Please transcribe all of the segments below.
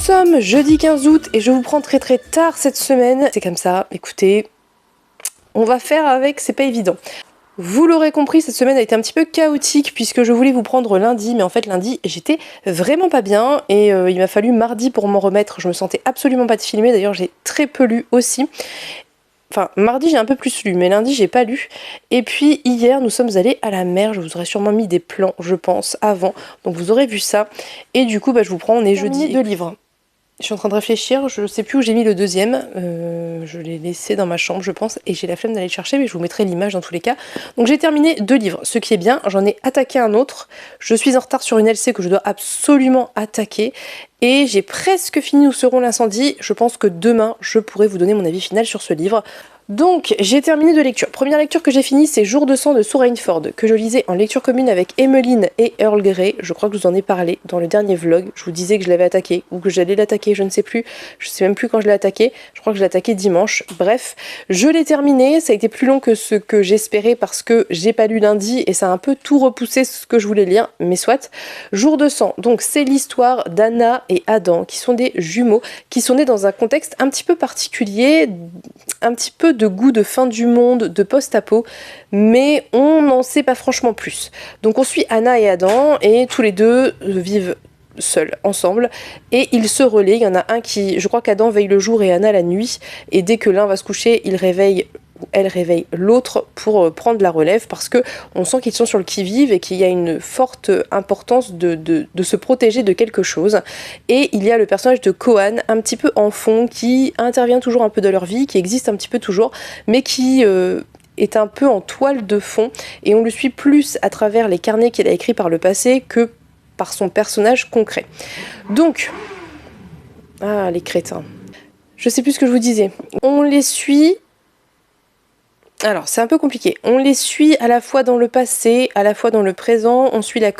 sommes jeudi 15 août et je vous prends très tard cette semaine. C'est comme ça, écoutez, on va faire avec, c'est pas évident. Vous l'aurez compris, cette semaine a été un petit peu chaotique puisque je voulais vous prendre lundi, mais en fait lundi j'étais vraiment pas bien et il m'a fallu mardi pour m'en remettre. Je me sentais absolument pas de filmer, d'ailleurs j'ai très peu lu aussi. Enfin, mardi j'ai un peu plus lu, mais lundi j'ai pas lu. Et puis hier nous sommes allés à la mer, je vous aurais sûrement mis des plans, je pense, avant. Donc vous aurez vu ça. Et du coup, je vous prends, on est jeudi 2 livres. Je suis en train de réfléchir, je sais plus où j'ai mis le deuxième. Je l'ai laissé dans ma chambre, je pense, et j'ai la flemme d'aller le chercher, mais je vous mettrai l'image dans tous les cas. Donc j'ai terminé 2 livres, ce qui est bien, j'en ai attaqué un autre. Je suis en retard sur une LC que je dois absolument attaquer. Et j'ai presque fini Où seront l'incendie. Je pense que demain, je pourrai vous donner mon avis final sur ce livre. Donc, j'ai terminé de lecture. Première lecture que j'ai finie, c'est Jour de sang de Sue Rainford, que je lisais en lecture commune avec Emmeline et Earl Grey. Je crois que je vous en ai parlé dans le dernier vlog. Je vous disais que je l'avais attaqué, ou que j'allais l'attaquer, je ne sais plus. Je sais même plus quand je l'ai attaqué. Je crois que je l'ai attaqué dimanche. Bref, je l'ai terminé. Ça a été plus long que ce que j'espérais parce que j'ai pas lu lundi et ça a un peu tout repoussé ce que je voulais lire, mais soit. Jour de sang, donc c'est l'histoire d'Anna et Adam, qui sont des jumeaux, qui sont nés dans un contexte un petit peu particulier, un petit peu de goût de fin du monde, de post-apo, mais on n'en sait pas franchement plus. Donc on suit Anna et Adam, et tous les deux vivent seuls, ensemble, et ils se relaient. Il y en a un qui, je crois qu'Adam veille le jour et Anna la nuit, et dès que l'un va se coucher, il réveille ou elle réveille l'autre pour prendre la relève, parce que on sent qu'ils sont sur le qui-vive et qu'il y a une forte importance de se protéger de quelque chose. Et il y a le personnage de Kohan, un petit peu en fond, qui intervient toujours un peu dans leur vie, qui existe un petit peu toujours, mais qui est un peu en toile de fond, et on le suit plus à travers les carnets qu'il a écrits par le passé que par son personnage concret. Donc, les crétins. Je sais plus ce que je vous disais. On les suit. Alors, c'est un peu compliqué. On les suit à la fois dans le passé, à la fois dans le présent. On suit la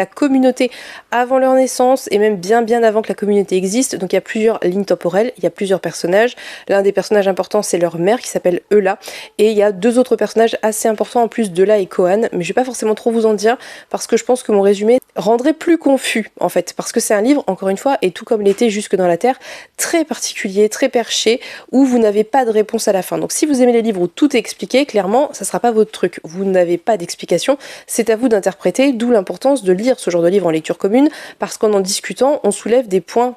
communauté avant leur naissance et même bien avant que la communauté existe. Donc, il y a plusieurs lignes temporelles, il y a plusieurs personnages. L'un des personnages importants, c'est leur mère qui s'appelle Eula. Et il y a 2 autres personnages assez importants en plus d'Eula et Kohan. Mais je vais pas forcément trop vous en dire parce que je pense que mon résumé rendrait plus confus, en fait. Parce que c'est un livre, encore une fois, et tout comme l'été Jusque dans la Terre, très particulier, très perché, où vous n'avez pas de réponse à la fin. Donc, si vous aimez les livres où tout est expliqué, clairement, ça sera pas votre truc. Vous n'avez pas d'explication, c'est à vous d'interpréter, d'où l'importance de lire ce genre de livre en lecture commune, parce qu'en en discutant, on soulève des points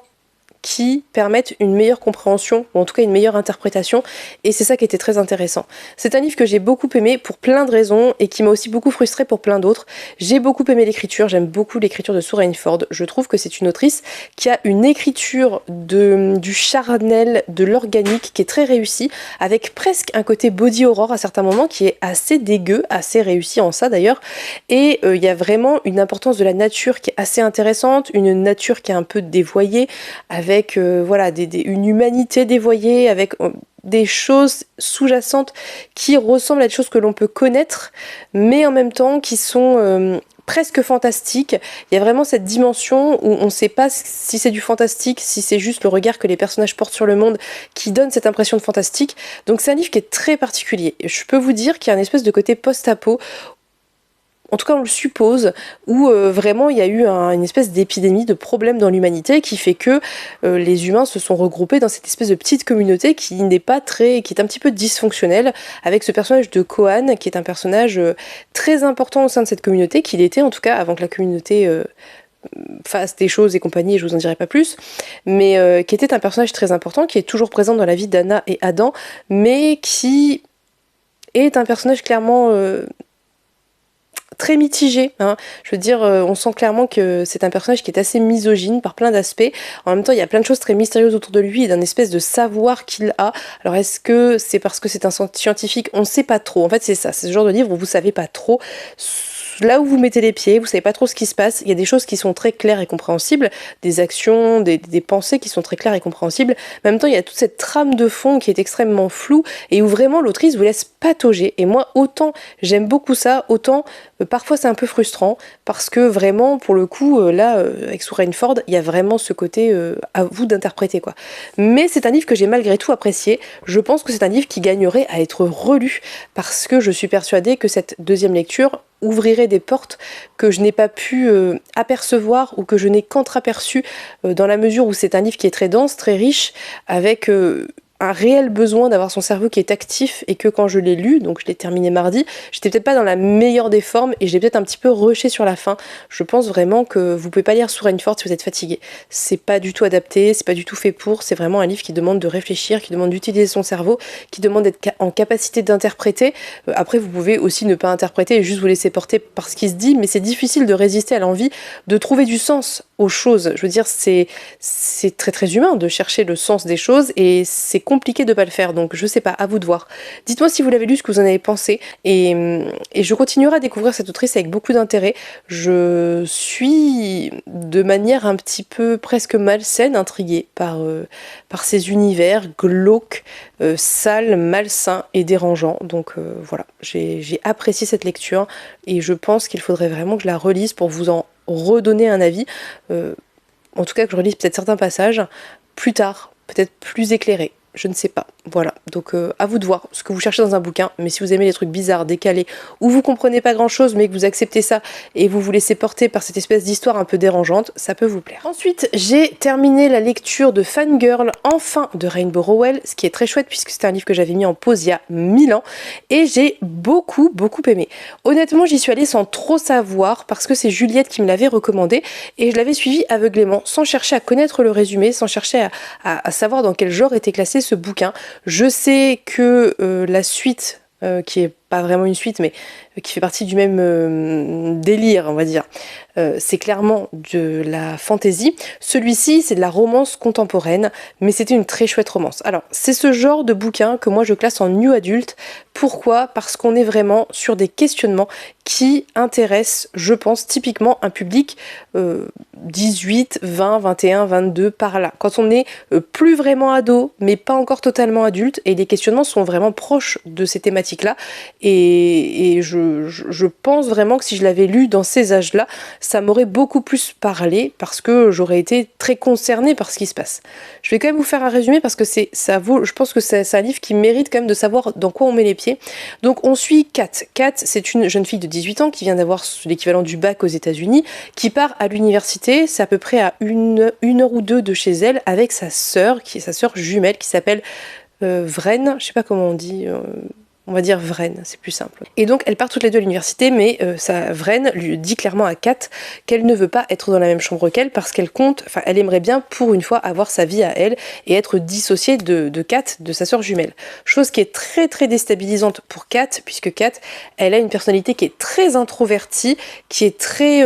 qui permettent une meilleure compréhension, ou en tout cas une meilleure interprétation, et c'est ça qui était très intéressant. C'est un livre que j'ai beaucoup aimé pour plein de raisons, et qui m'a aussi beaucoup frustrée pour plein d'autres. J'ai beaucoup aimé l'écriture, j'aime beaucoup l'écriture de Sue Rainford. Je trouve que c'est une autrice qui a une écriture du charnel, de l'organique, qui est très réussie, avec presque un côté body horror à certains moments, qui est assez dégueu, assez réussi en ça d'ailleurs, et il y a vraiment une importance de la nature qui est assez intéressante, une nature qui est un peu dévoyée, avec une humanité dévoyée, avec des choses sous-jacentes qui ressemblent à des choses que l'on peut connaître, mais en même temps qui sont presque fantastiques. Il y a vraiment cette dimension où on ne sait pas si c'est du fantastique, si c'est juste le regard que les personnages portent sur le monde qui donne cette impression de fantastique. Donc c'est un livre qui est très particulier. Je peux vous dire qu'il y a une espèce de côté post-apo, en tout cas on le suppose, où vraiment il y a eu une espèce d'épidémie, de problème dans l'humanité qui fait que les humains se sont regroupés dans cette espèce de petite communauté qui est un petit peu dysfonctionnelle, avec ce personnage de Kohan qui est un personnage très important au sein de cette communauté, qu'il était en tout cas avant que la communauté fasse des choses et compagnie, je vous en dirai pas plus, mais qui était un personnage très important, qui est toujours présent dans la vie d'Anna et Adam, mais qui est un personnage clairement très mitigé, hein. Je veux dire, on sent clairement que c'est un personnage qui est assez misogyne par plein d'aspects. En même temps, il y a plein de choses très mystérieuses autour de lui et d'un espèce de savoir qu'il a. Alors, est-ce que c'est parce que c'est un scientifique? On ne sait pas trop. En fait, c'est ça. C'est ce genre de livre où vous savez pas trop là où vous mettez les pieds, vous savez pas trop ce qui se passe. Il y a des choses qui sont très claires et compréhensibles, des actions, des pensées qui sont très claires et compréhensibles. En même temps, il y a toute cette trame de fond qui est extrêmement floue et où vraiment l'autrice vous laisse patauger. Et moi, autant j'aime beaucoup ça, autant parfois c'est un peu frustrant parce que vraiment, pour le coup, avec Sue Rainford, il y a vraiment ce côté à vous d'interpréter, quoi. Mais c'est un livre que j'ai malgré tout apprécié. Je pense que c'est un livre qui gagnerait à être relu parce que je suis persuadée que cette deuxième lecture, ouvrirait des portes que je n'ai pas pu apercevoir ou que je n'ai qu'entre-aperçu dans la mesure où c'est un livre qui est très dense, très riche, avec un réel besoin d'avoir son cerveau qui est actif et que quand je l'ai lu, donc je l'ai terminé mardi, j'étais peut-être pas dans la meilleure des formes et j'ai peut-être un petit peu rushé sur la fin. Je pense vraiment que vous pouvez pas lire sous Rainforest si vous êtes fatigué. C'est pas du tout adapté, c'est pas du tout fait pour, c'est vraiment un livre qui demande de réfléchir, qui demande d'utiliser son cerveau, qui demande d'être en capacité d'interpréter. Après vous pouvez aussi ne pas interpréter et juste vous laisser porter par ce qui se dit, mais c'est difficile de résister à l'envie de trouver du sens aux choses. Je veux dire, c'est très très humain de chercher le sens des choses et c'est compliqué de pas le faire, donc je sais pas, à vous de voir. Dites-moi si vous l'avez lu, ce que vous en avez pensé, et je continuerai à découvrir cette autrice avec beaucoup d'intérêt. Je suis de manière un petit peu presque malsaine intriguée par ces univers glauques, sales, malsains et dérangeants, donc voilà, j'ai apprécié cette lecture et je pense qu'il faudrait vraiment que je la relise pour vous en redonner un avis, en tout cas que je relise peut-être certains passages plus tard, peut-être plus éclairés. Je ne sais pas. Voilà, donc à vous de voir ce que vous cherchez dans un bouquin, mais si vous aimez les trucs bizarres, décalés, ou vous comprenez pas grand chose mais que vous acceptez ça et vous vous laissez porter par cette espèce d'histoire un peu dérangeante, ça peut vous plaire. Ensuite, j'ai terminé la lecture de Fangirl, enfin de Rainbow Rowell, ce qui est très chouette puisque c'était un livre que j'avais mis en pause il y a 1000 ans et j'ai beaucoup aimé. Honnêtement, j'y suis allée sans trop savoir parce que c'est Juliette qui me l'avait recommandé et je l'avais suivi aveuglément, sans chercher à connaître le résumé, sans chercher à savoir dans quel genre était classé ce bouquin. Je sais que la suite, qui est pas vraiment une suite, mais qui fait partie du même délire, on va dire, c'est clairement de la fantasy. Celui-ci, c'est de la romance contemporaine, mais c'était une très chouette romance. Alors, c'est ce genre de bouquin que moi je classe en new adulte. Pourquoi ? Parce qu'on est vraiment sur des questionnements qui intéressent, je pense, typiquement un public 18, 20, 21, 22, par là. Quand on est plus vraiment ado, mais pas encore totalement adulte, et les questionnements sont vraiment proches de ces thématiques-là, et je pense vraiment que si je l'avais lu dans ces âges-là, ça m'aurait beaucoup plus parlé parce que j'aurais été très concernée par ce qui se passe. Je vais quand même vous faire un résumé parce que je pense que c'est un livre qui mérite quand même de savoir dans quoi on met les pieds. Donc on suit Kat. Kat, c'est une jeune fille de 18 ans qui vient d'avoir l'équivalent du bac aux États-Unis, qui part à l'université, c'est à peu près à une heure ou deux de chez elle, avec sa sœur, qui est sa sœur jumelle, qui s'appelle Vren, je sais pas comment on dit, on va dire Vren, c'est plus simple. Et donc elles partent toutes les deux à l'université, mais Vren lui dit clairement à Kat qu'elle ne veut pas être dans la même chambre qu'elle parce qu'elle elle aimerait bien pour une fois avoir sa vie à elle et être dissociée de Kat, de sa sœur jumelle. Chose qui est très très déstabilisante pour Kat, puisque Kat, elle a une personnalité qui est très introvertie, qui est très,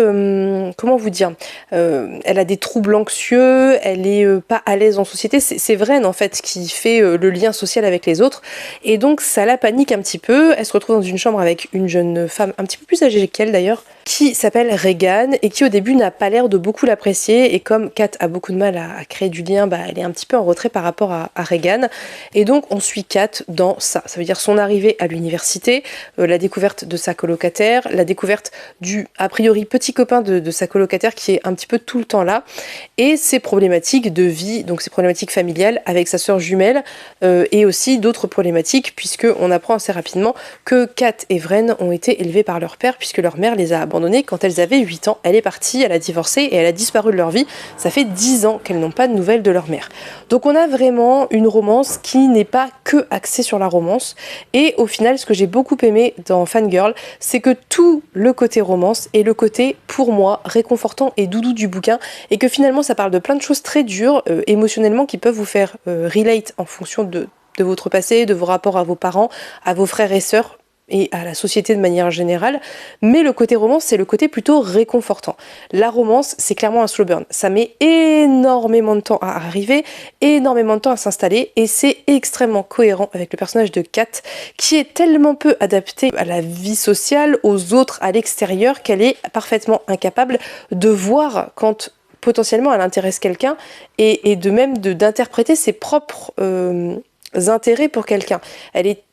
comment vous dire, elle a des troubles anxieux, elle est pas à l'aise en société, c'est Vren en fait qui fait le lien social avec les autres, et donc ça la panique un petit peu. Elle se retrouve dans une chambre avec une jeune femme un petit peu plus âgée qu'elle d'ailleurs, qui s'appelle Regan et qui au début n'a pas l'air de beaucoup l'apprécier, et comme Kat a beaucoup de mal à créer du lien, elle est un petit peu en retrait par rapport à Regan, et donc on suit Kat dans ça veut dire son arrivée à l'université, la découverte de sa colocataire, la découverte du a priori petit copain de sa colocataire qui est un petit peu tout le temps là, et ses problématiques de vie, donc ses problématiques familiales avec sa sœur jumelle, et aussi d'autres problématiques puisque on apprend assez rapidement que Kat et Vren ont été élevés par leur père puisque leur mère les a abandonnés quand elles avaient 8 ans. Elle est partie, elle a divorcé et elle a disparu de leur vie. Ça fait 10 ans qu'elles n'ont pas de nouvelles de leur mère. Donc on a vraiment une romance qui n'est pas que axée sur la romance, et au final ce que j'ai beaucoup aimé dans Fangirl, c'est que tout le côté romance est le côté pour moi réconfortant et doudou du bouquin, et que finalement ça parle de plein de choses très dures émotionnellement qui peuvent vous faire relate en fonction de votre passé, de vos rapports à vos parents, à vos frères et sœurs et à la société de manière générale, mais le côté romance, c'est le côté plutôt réconfortant. La romance, c'est clairement un slow burn. Ça met énormément de temps à arriver, énormément de temps à s'installer, et c'est extrêmement cohérent avec le personnage de Kat, qui est tellement peu adapté à la vie sociale, aux autres à l'extérieur, qu'elle est parfaitement incapable de voir quand potentiellement elle intéresse quelqu'un, et de même d'interpréter ses propres intérêts pour quelqu'un. Elle est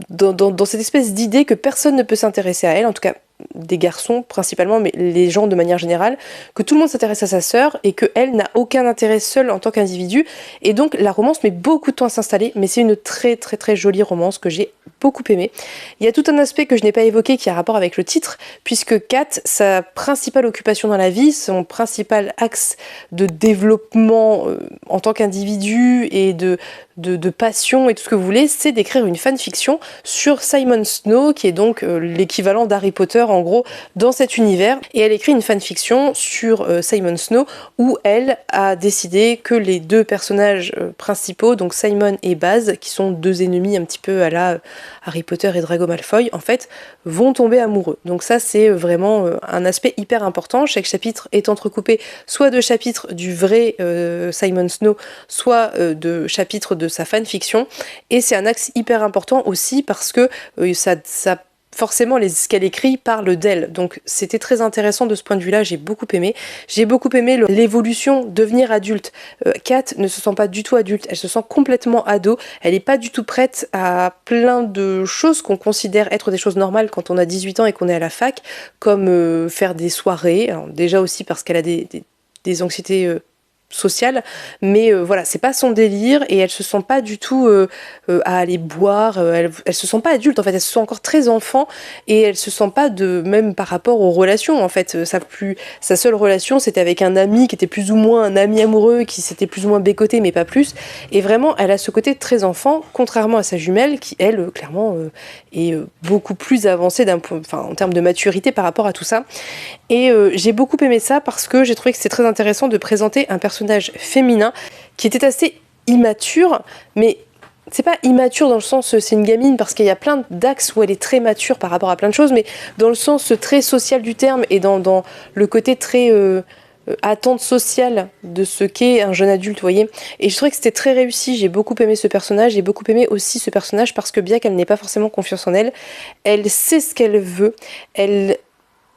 dans cette espèce d'idée que personne ne peut s'intéresser à elle, en tout cas des garçons principalement, mais les gens de manière générale, que tout le monde s'intéresse à sa sœur et qu'elle n'a aucun intérêt seule en tant qu'individu. Et donc la romance met beaucoup de temps à s'installer, mais c'est une très très très jolie romance que j'ai beaucoup aimée. Il y a tout un aspect que je n'ai pas évoqué qui a rapport avec le titre, puisque Kat, sa principale occupation dans la vie, son principal axe de développement en tant qu'individu et de passion et tout ce que vous voulez, c'est d'écrire une fanfiction sur Simon Snow, qui est donc l'équivalent d'Harry Potter en gros dans cet univers. Et elle écrit une fanfiction sur Simon Snow où elle a décidé que les deux personnages principaux, donc Simon et Baz, qui sont deux ennemis un petit peu à la Harry Potter et Drago Malfoy, en fait, vont tomber amoureux. Donc ça, c'est vraiment un aspect hyper important. Chaque chapitre est entrecoupé soit de chapitres du vrai Simon Snow, soit de chapitres de sa fanfiction. Et c'est un axe hyper important aussi parce que ça forcément, ce qu'elle écrit parle d'elle. Donc c'était très intéressant de ce point de vue-là, j'ai beaucoup aimé. J'ai beaucoup aimé l'évolution, devenir adulte. Kat ne se sent pas du tout adulte, elle se sent complètement ado. Elle n'est pas du tout prête à plein de choses qu'on considère être des choses normales quand on a 18 ans et qu'on est à la fac, comme faire des soirées. Alors, déjà aussi parce qu'elle a des anxiétés sociale, mais voilà, c'est pas son délire et elle se sent pas du tout à aller boire, elle se sent pas adulte en fait, elle se sent encore très enfant et elle se sent pas même par rapport aux relations en fait, sa seule relation c'était avec un ami qui était plus ou moins un ami amoureux, qui s'était plus ou moins bécoté mais pas plus, et vraiment elle a ce côté très enfant, contrairement à sa jumelle qui elle clairement est beaucoup plus avancée en termes de maturité par rapport à tout ça. Et j'ai beaucoup aimé ça parce que j'ai trouvé que c'était très intéressant de présenter un personnage féminin qui était assez immature, mais c'est pas immature dans le sens c'est une gamine parce qu'il y a plein d'axes où elle est très mature par rapport à plein de choses, mais dans le sens très social du terme et dans le côté très attente sociale de ce qu'est un jeune adulte, vous voyez. Et je trouvais que c'était très réussi, j'ai beaucoup aimé ce personnage, j'ai beaucoup aimé aussi ce personnage parce que bien qu'elle n'ait pas forcément confiance en elle, elle sait ce qu'elle veut,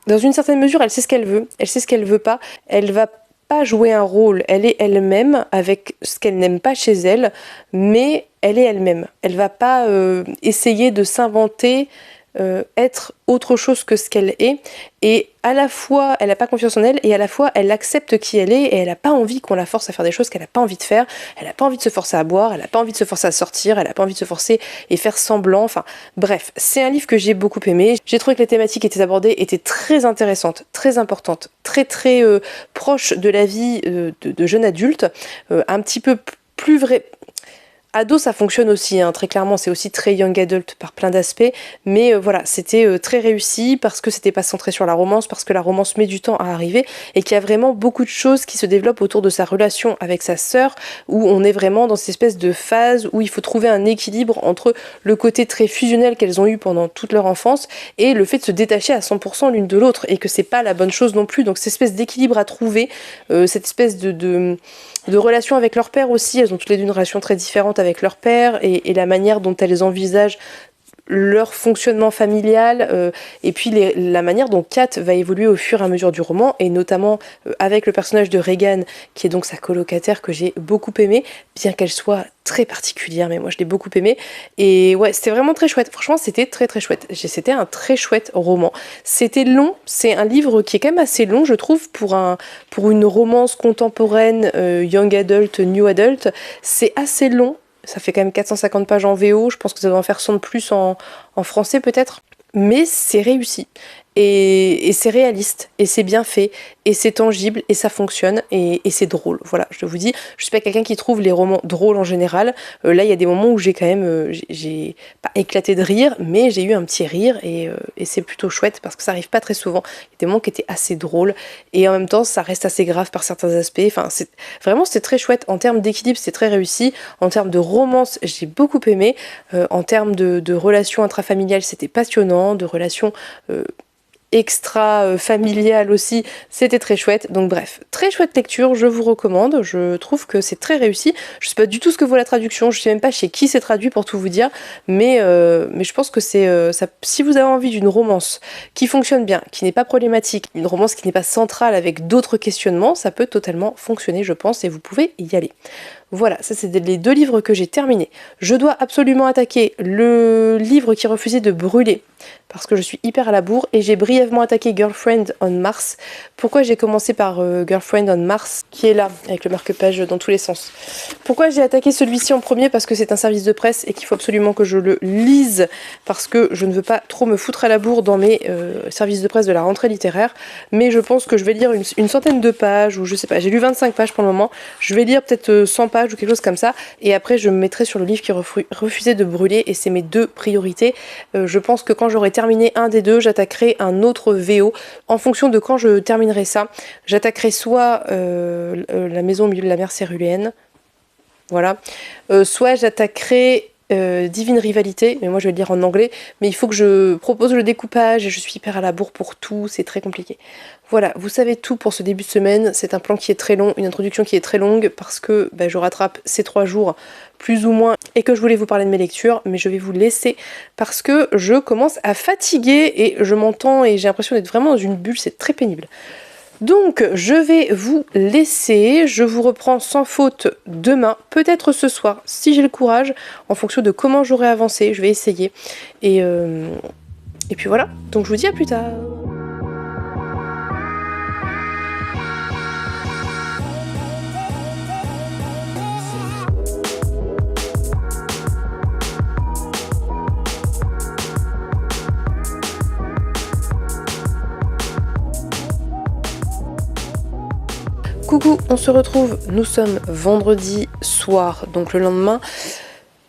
dans une certaine mesure, elle sait ce qu'elle veut, elle sait ce qu'elle veut pas, elle va pas jouer un rôle, elle est elle-même avec ce qu'elle n'aime pas chez elle, mais elle est elle-même. Elle va pas essayer de s'inventer, être autre chose que ce qu'elle est, et à la fois elle n'a pas confiance en elle et à la fois elle accepte qui elle est et elle n'a pas envie qu'on la force à faire des choses qu'elle n'a pas envie de faire, elle n'a pas envie de se forcer à boire, elle n'a pas envie de se forcer à sortir, elle n'a pas envie de se forcer et faire semblant, enfin bref, c'est un livre que j'ai beaucoup aimé, j'ai trouvé que les thématiques qui étaient abordées étaient très intéressantes, très importantes, très proches de la vie de jeunes adultes, un petit peu plus vrai. Ado, ça fonctionne aussi, hein, très clairement, c'est aussi très young adult par plein d'aspects, mais voilà, c'était très réussi parce que c'était pas centré sur la romance, parce que la romance met du temps à arriver et qu'il y a vraiment beaucoup de choses qui se développent autour de sa relation avec sa sœur, où on est vraiment dans cette espèce de phase où il faut trouver un équilibre entre le côté très fusionnel qu'elles ont eu pendant toute leur enfance et le fait de se détacher à 100% l'une de l'autre, et que c'est pas la bonne chose non plus, donc cette espèce d'équilibre à trouver, cette espèce de relation avec leur père aussi, elles ont toutes les deux une relation très différente avec leur père et la manière dont elles envisagent leur fonctionnement familial, et puis la manière dont Kat va évoluer au fur et à mesure du roman, et notamment avec le personnage de Regan qui est donc sa colocataire, que j'ai beaucoup aimé, bien qu'elle soit très particulière, mais moi je l'ai beaucoup aimé, et ouais, c'était vraiment très chouette, franchement c'était très très chouette, c'était un très chouette roman, c'était long, c'est un livre qui est quand même assez long je trouve pour une romance contemporaine, young adult, new adult, c'est assez long. Ça fait quand même 450 pages en VO, je pense que ça doit en faire 100 de plus en français peut-être. Mais c'est réussi. Et c'est réaliste, et c'est bien fait, et c'est tangible, et ça fonctionne, et c'est drôle. Voilà, je vous dis, je suis pas quelqu'un qui trouve les romans drôles en général. Là, il y a des moments où j'ai quand même, j'ai pas éclaté de rire, mais j'ai eu un petit rire, et c'est plutôt chouette, parce que ça arrive pas très souvent. Il y a des moments qui étaient assez drôles, et en même temps, ça reste assez grave par certains aspects. Enfin, c'était très chouette. En termes d'équilibre, c'est très réussi. En termes de romance, j'ai beaucoup aimé. En termes de relations intrafamiliales, c'était passionnant. De relations extra familial aussi, c'était très chouette. Donc bref, très chouette lecture, je vous recommande, je trouve que c'est très réussi. Je sais pas du tout ce que vaut la traduction, je sais même pas chez qui c'est traduit pour tout vous dire, mais je pense que c'est ça, si vous avez envie d'une romance qui fonctionne bien, qui n'est pas problématique, une romance qui n'est pas centrale avec d'autres questionnements, ça peut totalement fonctionner je pense, et vous pouvez y aller. Voilà, ça c'est les 2 livres que j'ai terminés. Je dois absolument attaquer le livre qui refusait de brûler, parce que je suis hyper à la bourre, et j'ai brièvement attaqué Girlfriend on Mars. Pourquoi j'ai commencé par Girlfriend on Mars, qui est là, avec le marque-page dans tous les sens. Pourquoi j'ai attaqué celui-ci en premier? Parce que c'est un service de presse et qu'il faut absolument que je le lise, parce que je ne veux pas trop me foutre à la bourre dans mes services de presse de la rentrée littéraire, mais je pense que je vais lire une centaine de pages, ou je sais pas, j'ai lu 25 pages pour le moment, je vais lire peut-être 100 pages ou quelque chose comme ça, et après je me mettrai sur le livre qui refusait de brûler, et c'est mes 2 priorités. Je pense que quand j'aurai terminé un des 2, j'attaquerai un autre VO, en fonction de quand je terminerai ça. J'attaquerai soit La maison au milieu de la mer céruléenne, voilà, soit j'attaquerai Divine Rivalité, mais moi je vais le lire en anglais, mais il faut que je propose le découpage et je suis hyper à la bourre pour tout, c'est très compliqué. Voilà, vous savez tout pour ce début de semaine, c'est un plan qui est très long, une introduction qui est très longue, parce que je rattrape ces 3 jours plus ou moins, et que je voulais vous parler de mes lectures, mais je vais vous laisser parce que je commence à fatiguer et je m'entends et j'ai l'impression d'être vraiment dans une bulle, c'est très pénible. Donc je vais vous laisser, je vous reprends sans faute demain, peut-être ce soir, si j'ai le courage, en fonction de comment j'aurai avancé, je vais essayer. Et puis voilà, donc je vous dis à plus tard. Coucou, on se retrouve, nous sommes vendredi soir, donc le lendemain.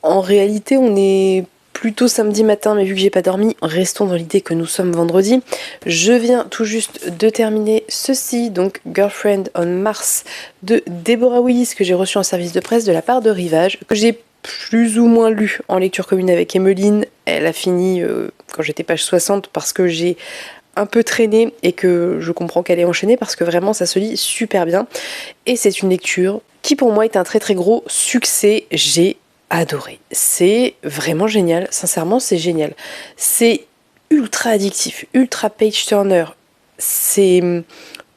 En réalité, on est plutôt samedi matin, mais vu que j'ai pas dormi, restons dans l'idée que nous sommes vendredi. Je viens tout juste de terminer ceci, donc Girlfriend on Mars de Deborah Willis, que j'ai reçu en service de presse de la part de Rivage, que j'ai plus ou moins lu en lecture commune avec Emmeline. Elle a fini quand j'étais page 60 parce que j'ai un peu traîné et que je comprends qu'elle est enchaînée parce que vraiment ça se lit super bien. Et c'est une lecture qui pour moi est un très très gros succès. J'ai adoré. C'est vraiment génial. Sincèrement, c'est génial. C'est ultra addictif, ultra page turner. C'est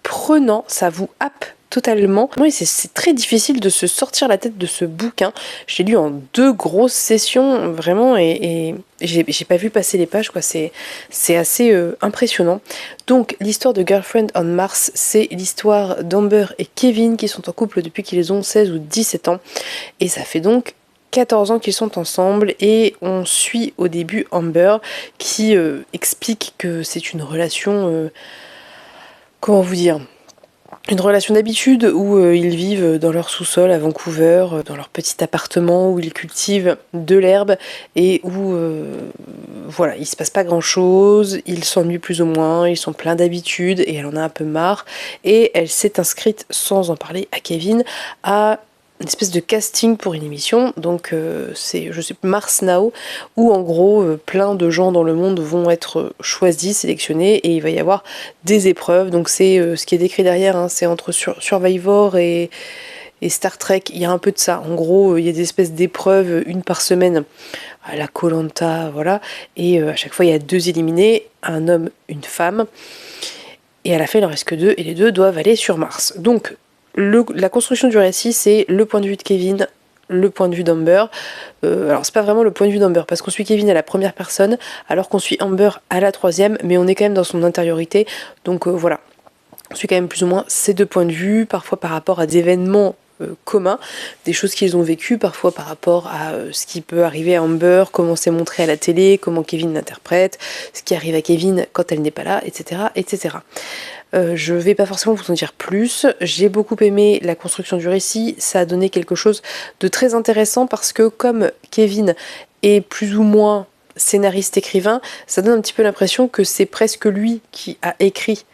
prenant, ça vous happe totalement. Oui, c'est très difficile de se sortir la tête de ce bouquin. Je l'ai lu en 2 grosses sessions, vraiment, et j'ai pas vu passer les pages, quoi. C'est assez impressionnant. Donc, l'histoire de Girlfriend on Mars, c'est l'histoire d'Amber et Kevin qui sont en couple depuis qu'ils ont 16 ou 17 ans. Et ça fait donc 14 ans qu'ils sont ensemble, et on suit au début Amber qui explique que c'est une relation... comment vous dire ? Une relation d'habitude où ils vivent dans leur sous-sol à Vancouver, dans leur petit appartement où ils cultivent de l'herbe et où voilà, il se passe pas grand-chose, ils s'ennuient plus ou moins, ils sont pleins d'habitudes et elle en a un peu marre, et elle s'est inscrite sans en parler à Kevin à une espèce de casting pour une émission, donc c'est, je sais, Mars Now, où en gros plein de gens dans le monde vont être choisis, sélectionnés, et il va y avoir des épreuves. Donc c'est ce qui est décrit derrière, hein, c'est entre Survivor et Star Trek, il y a un peu de ça. En gros, il y a des espèces d'épreuves, une par semaine, à la Koh-Lanta, voilà, et à chaque fois il y a 2 éliminés, un homme, une femme, et à la fin il en reste que 2, et les 2 doivent aller sur Mars. Donc la construction du récit, c'est le point de vue de Kevin, le point de vue d'Amber. Alors c'est pas vraiment le point de vue d'Amber, parce qu'on suit Kevin à la première personne, alors qu'on suit Amber à la 3e, mais on est quand même dans son intériorité, donc voilà. On suit quand même plus ou moins ces 2 points de vue, parfois par rapport à des événements communs, des choses qu'ils ont vécues, parfois par rapport à ce qui peut arriver à Amber, comment c'est montré à la télé, comment Kevin l'interprète, ce qui arrive à Kevin quand elle n'est pas là, etc. etc. Je vais pas forcément vous en dire plus. J'ai beaucoup aimé la construction du récit, ça a donné quelque chose de très intéressant parce que comme Kevin est plus ou moins scénariste-écrivain, ça donne un petit peu l'impression que c'est presque lui qui a écrit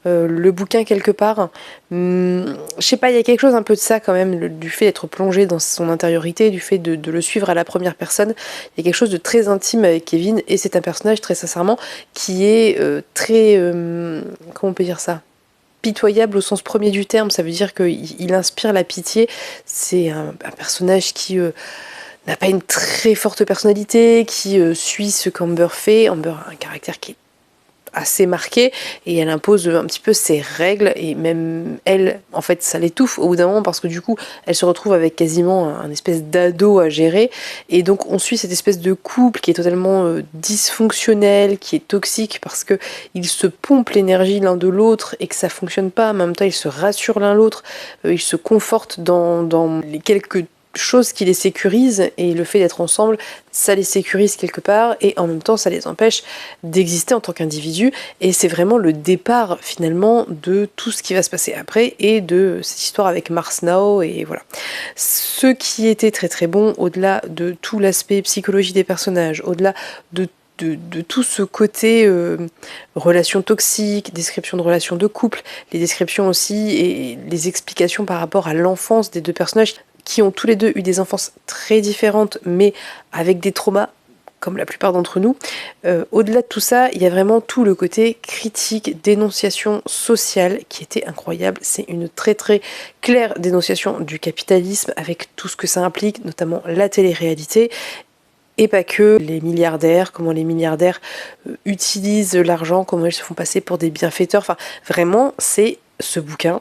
le bouquin quelque part. Je sais pas, il y a quelque chose un peu de ça quand même, du fait d'être plongé dans son intériorité, du fait de le suivre à la première personne. Il y a quelque chose de très intime avec Kevin, et c'est un personnage très sincèrement qui est très... comment on peut dire ça ? Pitoyable au sens premier du terme, ça veut dire qu'il inspire la pitié. C'est un personnage qui... n'a pas une très forte personnalité, qui suit ce qu'Amber fait. Amber a un caractère qui est assez marquée et elle impose un petit peu ses règles et même elle, en fait, ça l'étouffe au bout d'un moment parce que du coup, elle se retrouve avec quasiment un espèce d'ado à gérer et donc on suit cette espèce de couple qui est totalement dysfonctionnel, qui est toxique parce que ils se pompent l'énergie l'un de l'autre et que ça fonctionne pas. En même temps, ils se rassurent l'un l'autre, ils se confortent dans les quelques chose qui les sécurise et le fait d'être ensemble ça les sécurise quelque part et en même temps ça les empêche d'exister en tant qu'individus et c'est vraiment le départ finalement de tout ce qui va se passer après et de cette histoire avec Mars Now et voilà. Ce qui était très très bon au-delà de tout l'aspect psychologie des personnages, au-delà de tout ce côté relations toxiques, description de relations de couple, les descriptions aussi et les explications par rapport à l'enfance des deux personnages qui ont tous les deux eu des enfances très différentes mais avec des traumas comme la plupart d'entre nous. Au-delà de tout ça, il y a vraiment tout le côté critique, dénonciation sociale qui était incroyable. C'est une très très claire dénonciation du capitalisme avec tout ce que ça implique, notamment la télé-réalité. Et pas que les milliardaires, comment les milliardaires utilisent l'argent, comment ils se font passer pour des bienfaiteurs. Enfin, vraiment, ce bouquin,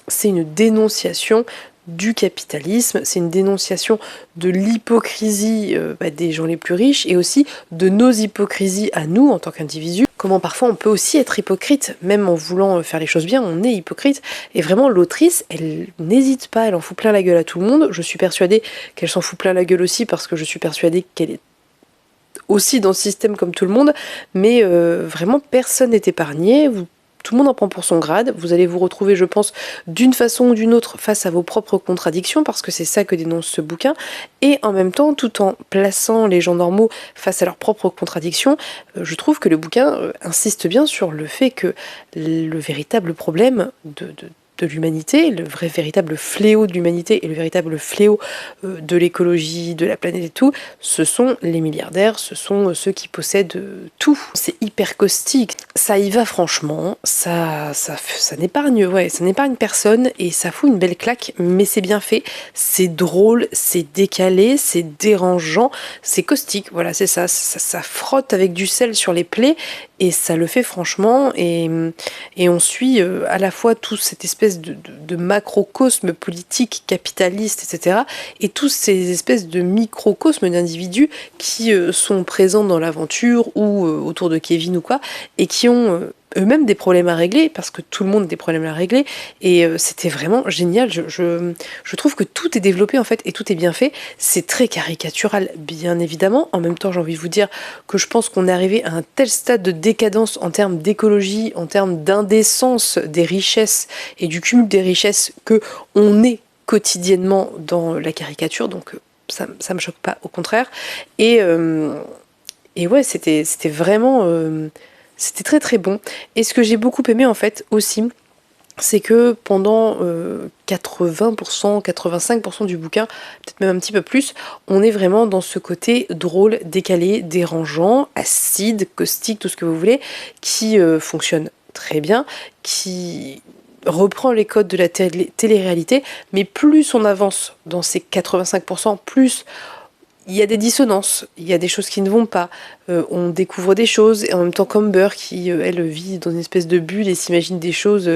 c'est une dénonciation du capitalisme, c'est une dénonciation de l'hypocrisie des gens les plus riches et aussi de nos hypocrisies à nous en tant qu'individus. Comment parfois on peut aussi être hypocrite, même en voulant faire les choses bien, on est hypocrite. Et vraiment l'autrice, elle n'hésite pas, elle en fout plein la gueule à tout le monde. Je suis persuadée qu'elle s'en fout plein la gueule aussi parce que je suis persuadée qu'elle est aussi dans ce système comme tout le monde, mais vraiment personne n'est épargné. Tout le monde en prend pour son grade, vous allez vous retrouver, je pense, d'une façon ou d'une autre face à vos propres contradictions, parce que c'est ça que dénonce ce bouquin, et en même temps, tout en plaçant les gens normaux face à leurs propres contradictions, je trouve que le bouquin insiste bien sur le fait que le véritable problème de l'humanité, le vrai véritable fléau de l'humanité et le véritable fléau de l'écologie, de la planète et tout, ce sont les milliardaires, ce sont ceux qui possèdent tout. C'est hyper caustique, ça y va franchement, ça n'épargne, ça n'épargne personne et ça fout une belle claque, mais c'est bien fait, c'est drôle, c'est décalé, c'est dérangeant, c'est caustique, voilà c'est ça frotte avec du sel sur les plaies et ça le fait franchement et on suit à la fois toute cette espèce de macrocosme politique, capitaliste, etc. et tous ces espèces de microcosmes d'individus qui sont présents dans l'aventure ou autour de Kevin ou quoi et qui ont eux-mêmes des problèmes à régler, parce que tout le monde a des problèmes à régler, et c'était vraiment génial. Je trouve que tout est développé en fait, et tout est bien fait. C'est très caricatural, bien évidemment. En même temps, j'ai envie de vous dire que je pense qu'on est arrivé à un tel stade de décadence en termes d'écologie, en termes d'indécence des richesses et du cumul des richesses, que on est quotidiennement dans la caricature, donc ça me choque pas, au contraire. Et ouais, c'était vraiment... c'était très très bon. Et ce que j'ai beaucoup aimé en fait aussi, c'est que pendant 80%, 85% du bouquin, peut-être même un petit peu plus, on est vraiment dans ce côté drôle, décalé, dérangeant, acide, caustique, tout ce que vous voulez, qui fonctionne très bien, qui reprend les codes de la télé-réalité, mais plus on avance dans ces 85%, plus il y a des dissonances, il y a des choses qui ne vont pas, on découvre des choses, et en même temps Comber qui, elle, vit dans une espèce de bulle et s'imagine des choses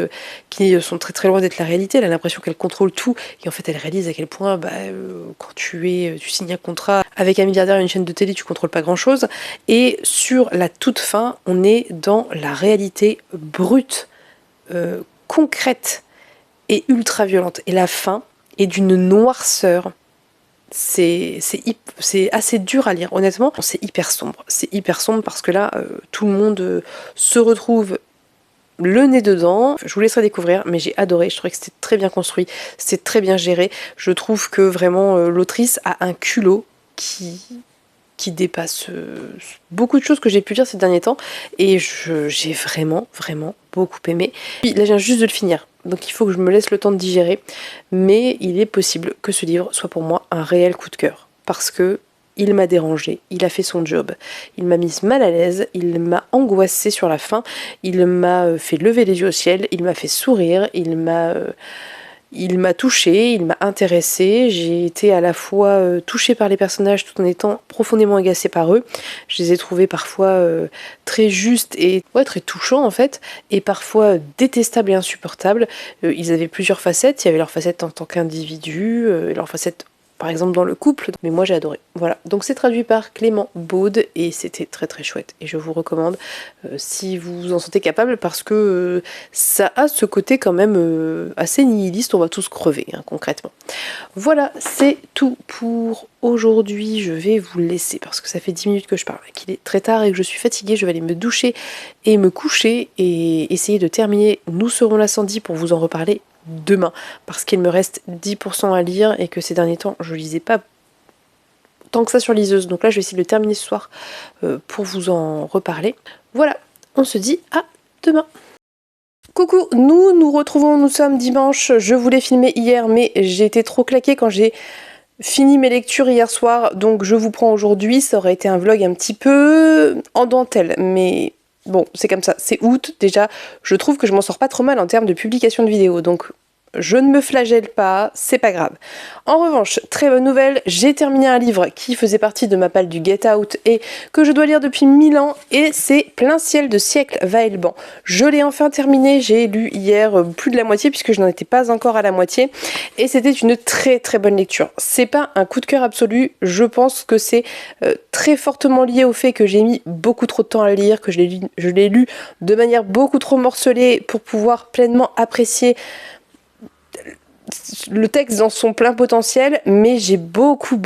qui sont très très loin d'être la réalité, elle a l'impression qu'elle contrôle tout, et en fait elle réalise à quel point quand tu signes un contrat avec un milliardaire et une chaîne de télé, tu contrôles pas grand chose, et sur la toute fin, on est dans la réalité brute, concrète et ultra violente, et la fin est d'une noirceur. C'est assez dur à lire, honnêtement. C'est hyper sombre parce que là, tout le monde se retrouve le nez dedans. Je vous laisserai découvrir, mais j'ai adoré. Je trouvais que c'était très bien construit, c'était très bien géré. Je trouve que vraiment l'autrice a un culot qui dépasse beaucoup de choses que j'ai pu lire ces derniers temps, et j'ai vraiment beaucoup aimé. Puis là, je viens juste de le finir, donc il faut que je me laisse le temps de digérer, mais il est possible que ce livre soit pour moi un réel coup de cœur, parce que il m'a dérangé, il a fait son job, il m'a mise mal à l'aise, il m'a angoissée sur la fin, il m'a fait lever les yeux au ciel, il m'a fait sourire, il il m'a touchée, il m'a intéressée, j'ai été à la fois touchée par les personnages tout en étant profondément agacée par eux. Je les ai trouvés parfois très justes et très touchants en fait, et parfois détestables et insupportables. Ils avaient plusieurs facettes, il y avait leur facette en tant qu'individu, leur facette par exemple dans le couple, mais moi j'ai adoré. Voilà, donc c'est traduit par Clément Beaude et c'était très très chouette et je vous recommande si vous vous en sentez capable, parce que ça a ce côté quand même assez nihiliste, on va tous crever concrètement. Voilà, c'est tout pour aujourd'hui, je vais vous laisser parce que ça fait 10 minutes que je parle, qu'il est très tard et que je suis fatiguée, je vais aller me doucher et me coucher et essayer de terminer Nous serons l'incendie pour vous en reparler demain, parce qu'il me reste 10% à lire et que ces derniers temps je lisais pas tant que ça sur liseuse, donc là je vais essayer de le terminer ce soir pour vous en reparler. Voilà, on se dit à demain. Coucou, nous retrouvons, nous sommes dimanche, je voulais filmer hier mais j'ai été trop claquée quand j'ai fini mes lectures hier soir, donc je vous prends aujourd'hui. Ça aurait été un vlog un petit peu en dentelle, mais bon, c'est comme ça, c'est août, déjà, je trouve que je m'en sors pas trop mal en termes de publication de vidéos, donc je ne me flagelle pas, c'est pas grave. En revanche, très bonne nouvelle, j'ai terminé un livre qui faisait partie de ma palle du Get Out et que je dois lire depuis 1000 ans, et c'est Plein ciel de Siècle Vaillant. Je l'ai enfin terminé, j'ai lu hier plus de la moitié puisque je n'en étais pas encore à la moitié, et c'était une très très bonne lecture. C'est pas un coup de cœur absolu, je pense que c'est très fortement lié au fait que j'ai mis beaucoup trop de temps à le lire, que je l'ai lu de manière beaucoup trop morcelée pour pouvoir pleinement apprécier le texte dans son plein potentiel, mais j'ai beaucoup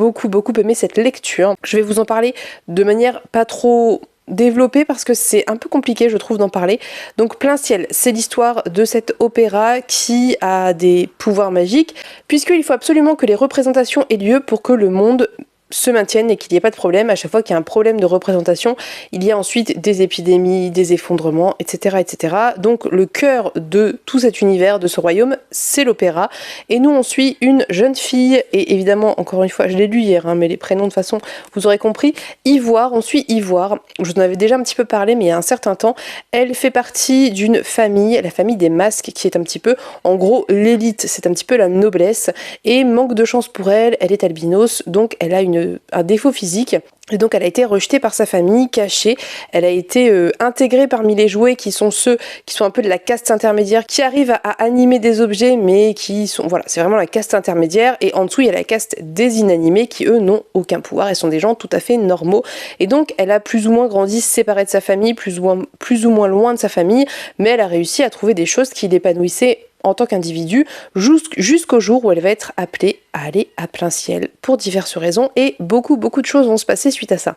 aimé cette lecture. Je vais vous en parler de manière pas trop développée parce que c'est un peu compliqué je trouve d'en parler. Donc Plein ciel, c'est l'histoire de cet opéra qui a des pouvoirs magiques, puisqu'il faut absolument que les représentations aient lieu pour que le monde se maintiennent et qu'il n'y ait pas de problème. À chaque fois qu'il y a un problème de représentation, il y a ensuite des épidémies, des effondrements, etc. etc. Donc le cœur de tout cet univers, de ce royaume, c'est l'opéra. Et nous on suit une jeune fille, et évidemment, encore une fois, je l'ai lu hier, mais les prénoms de toute façon, vous aurez compris, Ivoire, on suit Ivoire. Je vous en avais déjà un petit peu parlé, mais il y a un certain temps, elle fait partie d'une famille, la famille des masques, qui est un petit peu, en gros, l'élite, c'est un petit peu la noblesse, et manque de chance pour elle, elle est albinos, donc elle a un défaut physique. Et donc elle a été rejetée par sa famille, cachée. Elle a été intégrée parmi les jouets qui sont ceux qui sont un peu de la caste intermédiaire, qui arrivent à animer des objets, mais qui sont... Voilà, c'est vraiment la caste intermédiaire. Et en dessous, il y a la caste des inanimés qui, eux, n'ont aucun pouvoir et sont des gens tout à fait normaux. Et donc elle a plus ou moins grandi séparée de sa famille, plus ou moins loin de sa famille, mais elle a réussi à trouver des choses qui l'épanouissaient en tant qu'individu, jusqu'au jour où elle va être appelée à aller à plein ciel pour diverses raisons, et beaucoup de choses vont se passer suite à ça.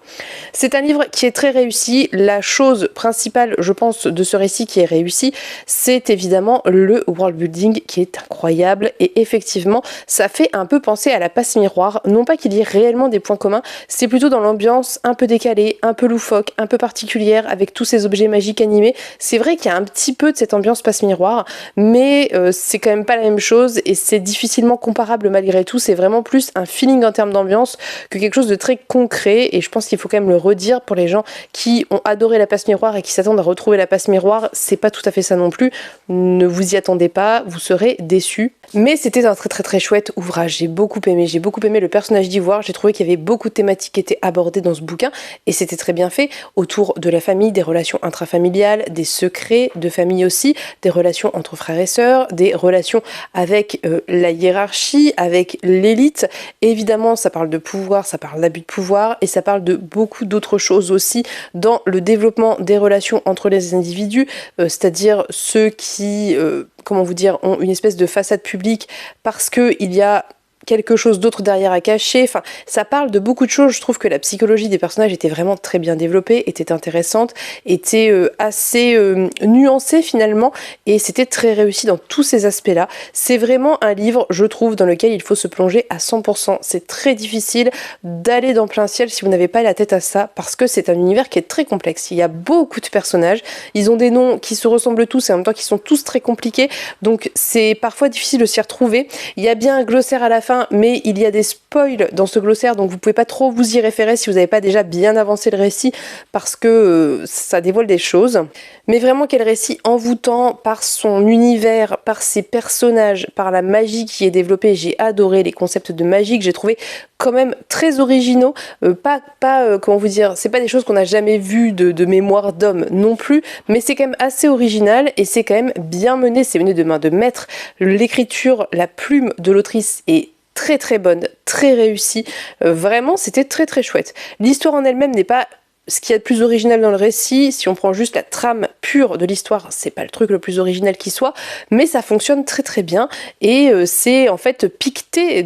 C'est un livre qui est très réussi. La chose principale, je pense, de ce récit qui est réussi, c'est évidemment le world building qui est incroyable, et effectivement ça fait un peu penser à la passe miroir, non pas qu'il y ait réellement des points communs, c'est plutôt dans l'ambiance un peu décalée, un peu loufoque, un peu particulière, avec tous ces objets magiques animés. C'est vrai qu'il y a un petit peu de cette ambiance passe miroir, mais c'est quand même pas la même chose et c'est difficilement comparable malgré tout. C'est vraiment plus un feeling en termes d'ambiance que quelque chose de très concret, et je pense qu'il faut quand même le redire pour les gens qui ont adoré la passe miroir et qui s'attendent à retrouver la passe miroir. C'est pas tout à fait ça non plus, ne vous y attendez pas, vous serez déçus. Mais c'était un très chouette ouvrage, j'ai beaucoup aimé le personnage d'Ivoire, j'ai trouvé qu'il y avait beaucoup de thématiques qui étaient abordées dans ce bouquin et c'était très bien fait, autour de la famille, des relations intrafamiliales, des secrets de famille aussi, des relations entre frères et sœurs, des relations avec la hiérarchie, avec l'élite. Évidemment ça parle de pouvoir, ça parle d'abus de pouvoir, et ça parle de beaucoup d'autres choses aussi dans le développement des relations entre les individus, c'est-à-dire ceux qui comment vous dire, ont une espèce de façade publique parce qu'il y a quelque chose d'autre derrière à cacher. Enfin, ça parle de beaucoup de choses. Je trouve que la psychologie des personnages était vraiment très bien développée, était intéressante, était assez nuancée finalement, et c'était très réussi dans tous ces aspects-là. C'est vraiment un livre, je trouve, dans lequel il faut se plonger à 100%. C'est très difficile d'aller dans Plein ciel si vous n'avez pas la tête à ça, parce que c'est un univers qui est très complexe. Il y a beaucoup de personnages, ils ont des noms qui se ressemblent tous et en même temps qui sont tous très compliqués, donc c'est parfois difficile de s'y retrouver. Il y a bien un glossaire à la fin fin, mais il y a des spoils dans ce glossaire, donc vous pouvez pas trop vous y référer si vous n'avez pas déjà bien avancé le récit, parce que ça dévoile des choses. Mais vraiment quel récit envoûtant par son univers, par ses personnages, par la magie qui est développée. J'ai adoré les concepts de magie que j'ai trouvé quand même très originaux, comment vous dire, c'est pas des choses qu'on n'a jamais vues de mémoire d'homme non plus, mais c'est quand même assez original et c'est quand même bien mené, c'est mené de main de maître. L'écriture, la plume de l'autrice est très très bonne, très réussie, vraiment c'était très très chouette. L'histoire en elle-même n'est pas ce qu'il y a de plus original dans le récit. Si on prend juste la trame pure de l'histoire, c'est pas le truc le plus original qui soit, mais ça fonctionne très très bien et c'est en fait piqueté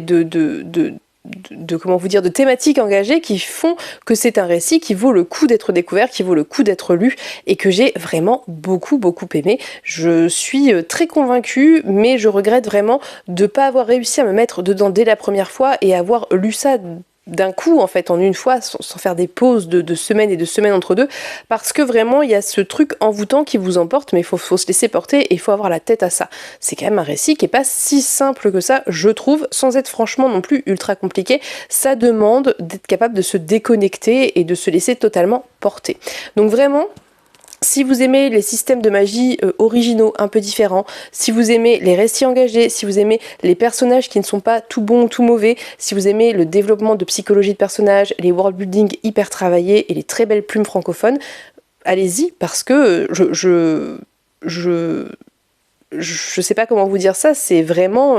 comment vous dire, de thématiques engagées qui font que c'est un récit qui vaut le coup d'être découvert, qui vaut le coup d'être lu et que j'ai vraiment beaucoup aimé. Je suis très convaincue, mais je regrette vraiment de ne pas avoir réussi à me mettre dedans dès la première fois et avoir lu ça d'un coup, en fait, en une fois, sans faire des pauses de semaines et de semaines entre deux, parce que vraiment, il y a ce truc envoûtant qui vous emporte, mais il faut se laisser porter et il faut avoir la tête à ça. C'est quand même un récit qui est pas si simple que ça, je trouve, sans être franchement non plus ultra compliqué. Ça demande d'être capable de se déconnecter et de se laisser totalement porter. Donc vraiment, si vous aimez les systèmes de magie originaux, un peu différents, si vous aimez les récits engagés, si vous aimez les personnages qui ne sont pas tout bons ou tout mauvais, si vous aimez le développement de psychologie de personnages, les world building hyper travaillés et les très belles plumes francophones, allez-y parce que je sais pas comment vous dire ça, c'est vraiment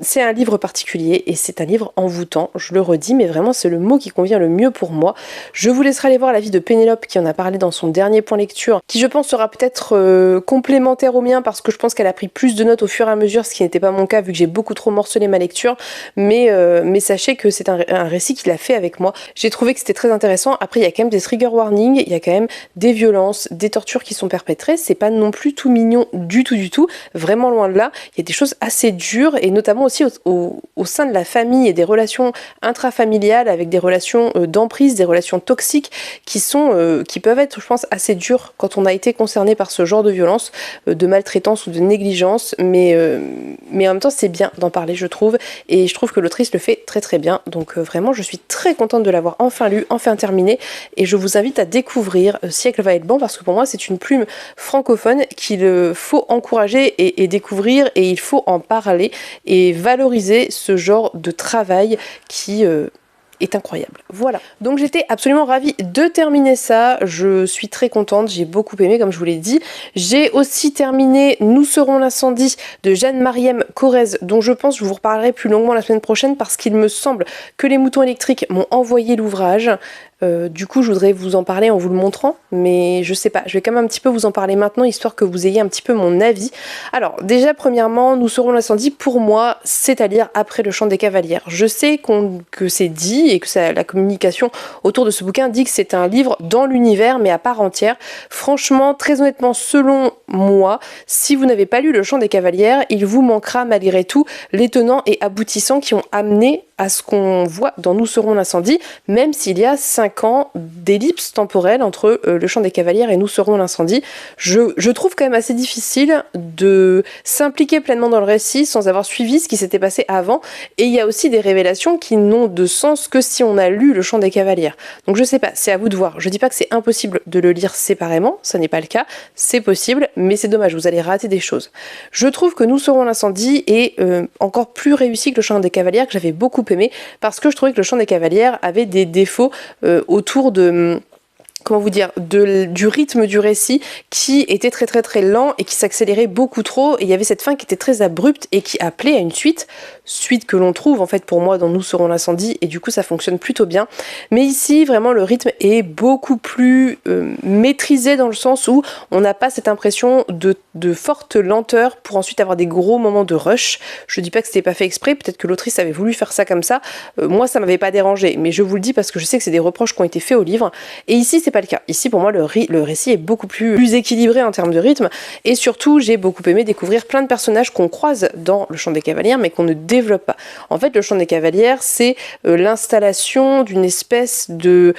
c'est un livre particulier et c'est un livre envoûtant, je le redis, mais vraiment c'est le mot qui convient le mieux pour moi. Je vous laisserai aller voir l'avis de Pénélope qui en a parlé dans son dernier point lecture, qui je pense sera peut-être complémentaire au mien parce que je pense qu'elle a pris plus de notes au fur et à mesure, ce qui n'était pas mon cas vu que j'ai beaucoup trop morcelé ma lecture, mais sachez que c'est un récit qu'il a fait avec moi. J'ai trouvé que c'était très intéressant. Après il y a quand même des trigger warnings, il y a quand même des violences, des tortures qui sont perpétrées, c'est pas non plus tout mignon du tout, vraiment loin de là. Il y a des choses assez dures et notamment aussi au sein de la famille et des relations intrafamiliales avec des relations d'emprise, des relations toxiques qui peuvent être, je pense, assez dures quand on a été concerné par ce genre de violence, de maltraitance ou de négligence, mais en même temps c'est bien d'en parler, je trouve, et je trouve que l'autrice le fait très très bien, donc vraiment je suis très contente de l'avoir enfin lu, enfin terminé, et je vous invite à découvrir Siècle va être bon parce que pour moi c'est une plume francophone qu'il faut encourager et découvrir, et il faut en parler et valoriser ce genre de travail qui est incroyable. Voilà. Donc j'étais absolument ravie de terminer ça. Je suis très contente. J'ai beaucoup aimé, comme je vous l'ai dit. J'ai aussi terminé Nous serons l'incendie de Jeanne-Mariem Corrèze, dont je pense que je vous reparlerai plus longuement la semaine prochaine parce qu'il me semble que les moutons électriques m'ont envoyé l'ouvrage. Du coup je voudrais vous en parler en vous le montrant, mais je sais pas, je vais quand même un petit peu vous en parler maintenant histoire que vous ayez un petit peu mon avis. Alors déjà premièrement, Nous serons l'incendie, pour moi c'est à lire après Le Chant des Cavalières. Je sais que c'est dit et que la communication autour de ce bouquin dit que c'est un livre dans l'univers mais à part entière. Franchement, très honnêtement, selon moi, si vous n'avez pas lu Le Chant des Cavalières, il vous manquera malgré tout les tenants et aboutissants qui ont amené à ce qu'on voit dans Nous serons l'incendie, même s'il y a 5 ans d'ellipse temporelle entre Le Chant des Cavalières et Nous serons l'incendie. Je trouve quand même assez difficile de s'impliquer pleinement dans le récit sans avoir suivi ce qui s'était passé avant, et il y a aussi des révélations qui n'ont de sens que si on a lu Le Chant des Cavalières. Donc je sais pas, c'est à vous de voir. Je dis pas que c'est impossible de le lire séparément, ça n'est pas le cas, c'est possible, mais c'est dommage, vous allez rater des choses. Je trouve que Nous serons l'incendie est encore plus réussi que Le Chant des Cavalières, que j'avais beaucoup aimé, parce que je trouvais que Le Chant des Cavalières avait des défauts autour de... comment vous dire, du rythme du récit qui était très très très lent et qui s'accélérait beaucoup trop, et il y avait cette fin qui était très abrupte et qui appelait à une suite que l'on trouve en fait pour moi dans Nous serons l'incendie, et du coup ça fonctionne plutôt bien. Mais ici vraiment le rythme est beaucoup plus maîtrisé, dans le sens où on n'a pas cette impression de forte lenteur pour ensuite avoir des gros moments de rush. Je dis pas que c'était pas fait exprès, peut-être que l'autrice avait voulu faire ça comme ça, moi ça m'avait pas dérangé, mais je vous le dis parce que je sais que c'est des reproches qui ont été faits au livre, et ici c'est pas le cas. Ici pour moi le récit est beaucoup plus équilibré en termes de rythme, et surtout j'ai beaucoup aimé découvrir plein de personnages qu'on croise dans Le Chant des Cavalières mais qu'on ne développe pas. En fait Le Chant des Cavalières c'est l'installation d'une espèce de...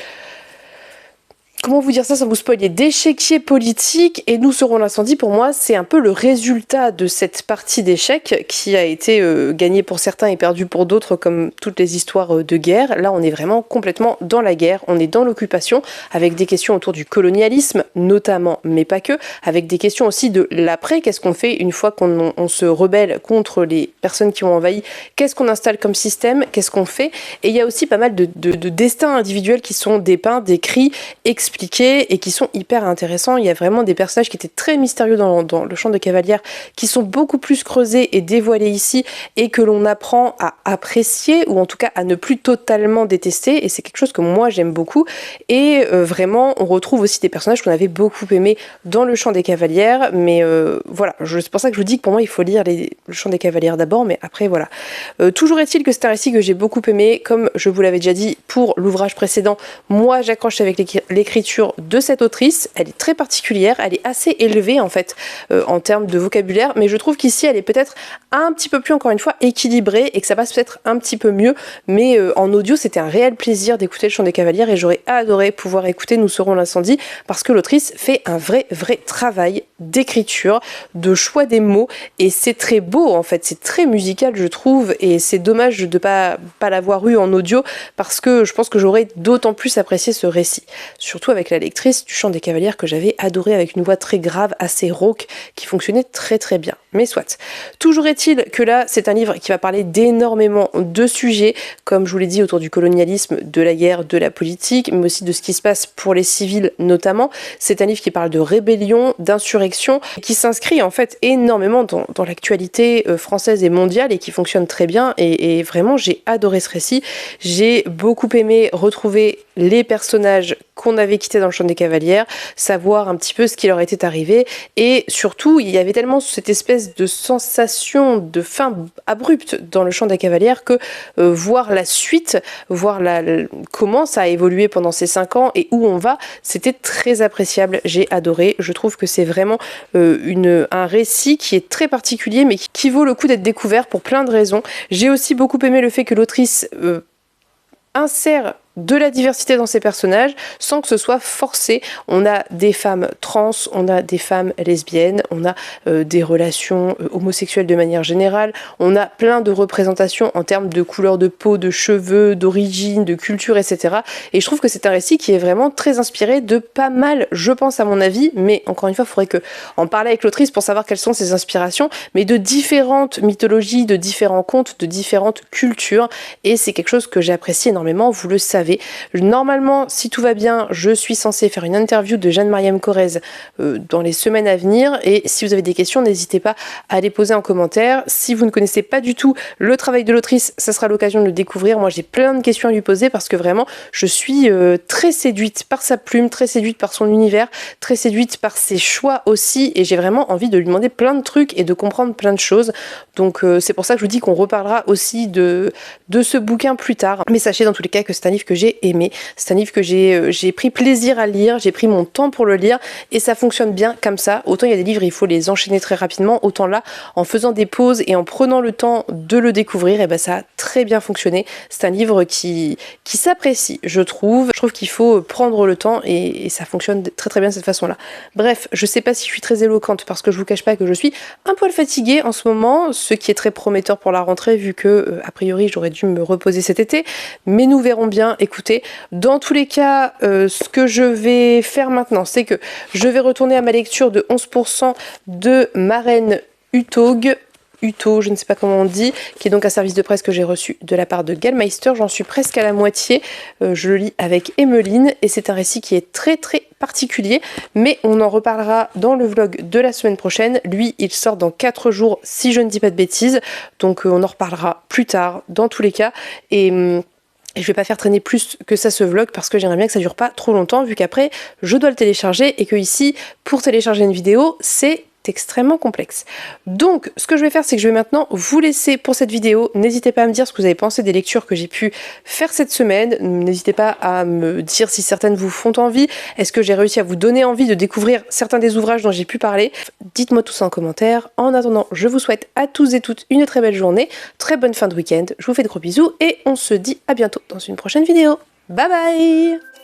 comment vous dire ça sans vous spoiler, d'échiquier politique, et Nous serons l'incendie, pour moi, c'est un peu le résultat de cette partie d'échecs qui a été gagnée pour certains et perdue pour d'autres, comme toutes les histoires de guerre. Là, on est vraiment complètement dans la guerre, on est dans l'occupation, avec des questions autour du colonialisme, notamment, mais pas que, avec des questions aussi de l'après, qu'est-ce qu'on fait une fois qu'on se rebelle contre les personnes qui ont envahi, qu'est-ce qu'on installe comme système, qu'est-ce qu'on fait, et il y a aussi pas mal de destins individuels qui sont dépeints, décrits, expliqués, et qui sont hyper intéressants. Il y a vraiment des personnages qui étaient très mystérieux dans le Chant des Cavalières, qui sont beaucoup plus creusés et dévoilés ici, et que l'on apprend à apprécier, ou en tout cas à ne plus totalement détester, et c'est quelque chose que moi j'aime beaucoup. Et vraiment, on retrouve aussi des personnages qu'on avait beaucoup aimés dans le Chant des Cavalières, mais voilà, c'est pour ça que je vous dis que pour moi il faut lire le Chant des Cavalières d'abord, mais après voilà. Toujours est-il que c'est un récit que j'ai beaucoup aimé, comme je vous l'avais déjà dit pour l'ouvrage précédent, moi j'accroche avec l'écriture de cette autrice, elle est très particulière, elle est assez élevée en fait en termes de vocabulaire, mais je trouve qu'ici elle est peut-être un petit peu plus, encore une fois, équilibrée, et que ça passe peut-être un petit peu mieux, mais en audio c'était un réel plaisir d'écouter le Chant des Cavalières, et j'aurais adoré pouvoir écouter Nous serons l'incendie, parce que l'autrice fait un vrai travail d'écriture, de choix des mots, et c'est très beau en fait, c'est très musical je trouve, et c'est dommage de pas l'avoir eu en audio, parce que je pense que j'aurais d'autant plus apprécié ce récit, surtout avec la lectrice du Chant des Cavalières que j'avais adoré, avec une voix très grave, assez rauque, qui fonctionnait très bien. Mais soit. Toujours est-il que là, c'est un livre qui va parler d'énormément de sujets, comme je vous l'ai dit, autour du colonialisme, de la guerre, de la politique, mais aussi de ce qui se passe pour les civils notamment. C'est un livre qui parle de rébellion, d'insurrection, qui s'inscrit en fait énormément dans l'actualité française et mondiale, et qui fonctionne très bien, et vraiment j'ai adoré ce récit. J'ai beaucoup aimé retrouver les personnages qu'on avait quittés dans le Chant des Cavalières, savoir un petit peu ce qui leur était arrivé, et surtout il y avait tellement cette espèce de sensation de fin abrupte dans le Chant des Cavalières que voir la suite, voir comment ça a évolué pendant ces 5 ans et où on va, c'était très appréciable, j'ai adoré. Je trouve que c'est vraiment un récit qui est très particulier, mais qui vaut le coup d'être découvert pour plein de raisons. J'ai aussi beaucoup aimé le fait que l'autrice insère de la diversité dans ses personnages sans que ce soit forcé. On a des femmes trans, on a des femmes lesbiennes, on a des relations homosexuelles de manière générale, on a plein de représentations en termes de couleur de peau, de cheveux, d'origine, de culture, etc. Et je trouve que c'est un récit qui est vraiment très inspiré de pas mal, je pense à mon avis, mais encore une fois, il faudrait en parler avec l'autrice pour savoir quelles sont ses inspirations, mais de différentes mythologies, de différents contes, de différentes cultures, et c'est quelque chose que j'apprécie énormément, vous le savez. Normalement, si tout va bien, je suis censée faire une interview de Jeanne-Mariam Corrèze dans les semaines à venir, et si vous avez des questions, n'hésitez pas à les poser en commentaire. Si vous ne connaissez pas du tout le travail de l'autrice, ça sera l'occasion de le découvrir. Moi, j'ai plein de questions à lui poser, parce que vraiment, je suis très séduite par sa plume, très séduite par son univers, très séduite par ses choix aussi, et j'ai vraiment envie de lui demander plein de trucs et de comprendre plein de choses. Donc c'est pour ça que je vous dis qu'on reparlera aussi de ce bouquin plus tard. Mais sachez dans tous les cas que c'est un livre que j'ai aimé, c'est un livre que j'ai pris plaisir à lire, j'ai pris mon temps pour le lire, et ça fonctionne bien comme ça. Autant il y a des livres, il faut les enchaîner très rapidement, autant là, en faisant des pauses et en prenant le temps de le découvrir, et ben ça a très bien fonctionné. C'est un livre qui s'apprécie, je trouve. Je trouve qu'il faut prendre le temps, et ça fonctionne très bien de cette façon-là. Bref, je sais pas si je suis très éloquente, parce que je vous cache pas que je suis un poil fatiguée en ce moment, ce qui est très prometteur pour la rentrée, vu que a priori j'aurais dû me reposer cet été, mais nous verrons bien. Écoutez, dans tous les cas, ce que je vais faire maintenant, c'est que je vais retourner à ma lecture de 11% de Maren Uthaug, je ne sais pas comment on dit, qui est donc un service de presse que j'ai reçu de la part de Gallmeister. J'en suis presque à la moitié, je le lis avec Emmeline, et c'est un récit qui est très particulier, mais on en reparlera dans le vlog de la semaine prochaine. Lui, il sort dans 4 jours, si je ne dis pas de bêtises, donc on en reparlera plus tard, dans tous les cas, et je vais pas faire traîner plus que ça ce vlog, parce que j'aimerais bien que ça dure pas trop longtemps, vu qu'après je dois le télécharger, et que ici, pour télécharger une vidéo, c'est extrêmement complexe. Donc ce que je vais faire, c'est que je vais maintenant vous laisser pour cette vidéo. N'hésitez pas à me dire ce que vous avez pensé des lectures que j'ai pu faire cette semaine. N'hésitez pas à me dire si certaines vous font envie. Est-ce que j'ai réussi à vous donner envie de découvrir certains des ouvrages dont j'ai pu parler? Dites-moi tout ça en commentaire. En attendant, je vous souhaite à tous et toutes une très belle journée, très bonne fin de week-end. Je vous fais de gros bisous, et on se dit à bientôt dans une prochaine vidéo. Bye bye!